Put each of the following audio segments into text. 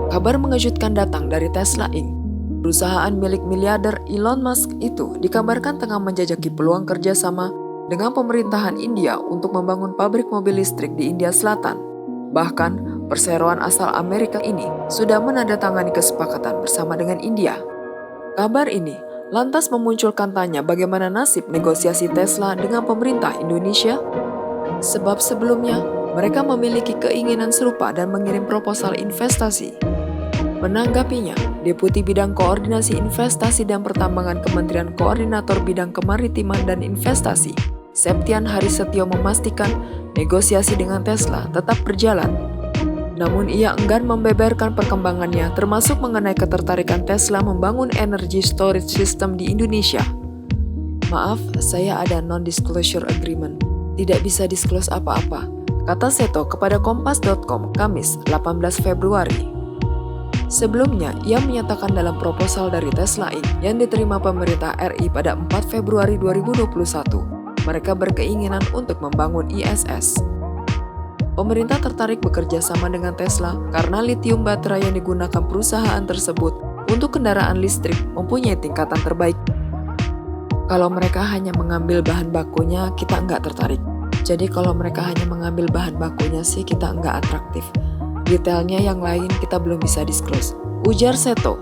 Kabar mengejutkan datang dari Tesla Inc. Perusahaan milik miliarder Elon Musk itu dikabarkan tengah menjajaki peluang kerjasama dengan pemerintahan India untuk membangun pabrik mobil listrik di India Selatan. Bahkan, perseroan asal Amerika ini sudah menandatangani kesepakatan bersama dengan India. Kabar ini lantas memunculkan tanya bagaimana nasib negosiasi Tesla dengan pemerintah Indonesia? Sebab sebelumnya, mereka memiliki keinginan serupa dan mengirim proposal investasi. Menanggapinya, Deputi Bidang Koordinasi Investasi dan Pertambangan Kementerian Koordinator Bidang Kemaritiman dan Investasi, Septian Harisetyo memastikan negosiasi dengan Tesla tetap berjalan. Namun ia enggan membeberkan perkembangannya termasuk mengenai ketertarikan Tesla membangun energy storage system di Indonesia. Maaf, saya ada non-disclosure agreement. Tidak bisa disclose apa-apa, kata Seto kepada Kompas.com Kamis 18 Februari. Sebelumnya, ia menyatakan dalam proposal dari Tesla Inc. yang diterima pemerintah RI pada 4 Februari 2021, mereka berkeinginan untuk membangun ISS. Pemerintah tertarik bekerja sama dengan Tesla karena litium baterai yang digunakan perusahaan tersebut untuk kendaraan listrik mempunyai tingkatan terbaik. Kalau mereka hanya mengambil bahan bakunya, kita nggak tertarik. Jadi kalau mereka hanya mengambil bahan bakunya sih kita nggak atraktif. Detailnya yang lain kita belum bisa disclose, ujar Seto.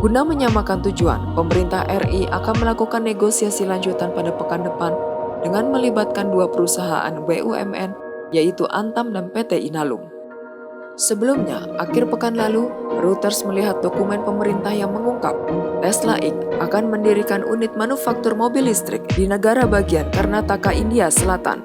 Guna menyamakan tujuan, pemerintah RI akan melakukan negosiasi lanjutan pada pekan depan dengan melibatkan dua perusahaan BUMN, yaitu Antam dan PT Inalum. Sebelumnya, akhir pekan lalu, Reuters melihat dokumen pemerintah yang mengungkap Tesla Inc. akan mendirikan unit manufaktur mobil listrik di negara bagian Karnataka, India Selatan.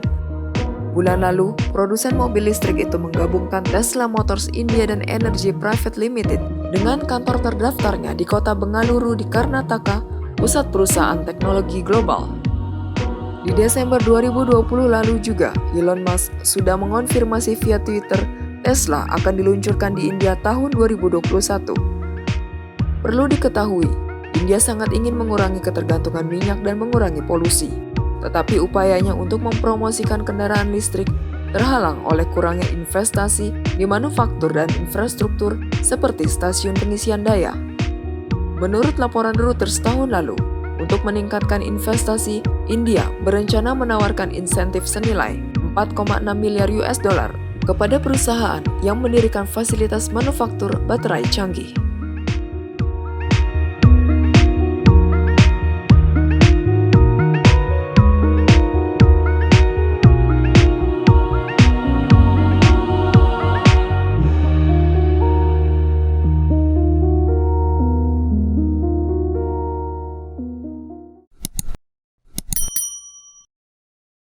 Bulan lalu, produsen mobil listrik itu menggabungkan Tesla Motors India dan Energy Private Limited dengan kantor terdaftarnya di kota Bengaluru di Karnataka, pusat perusahaan teknologi global. Di Desember 2020 lalu juga, Elon Musk sudah mengonfirmasi via Twitter Tesla akan diluncurkan di India tahun 2021. Perlu diketahui, India sangat ingin mengurangi ketergantungan minyak dan mengurangi polusi. Tetapi upayanya untuk mempromosikan kendaraan listrik terhalang oleh kurangnya investasi di manufaktur dan infrastruktur seperti stasiun pengisian daya. Menurut laporan Reuters tahun lalu, untuk meningkatkan investasi, India berencana menawarkan insentif senilai 4,6 miliar US dollar kepada perusahaan yang mendirikan fasilitas manufaktur baterai canggih.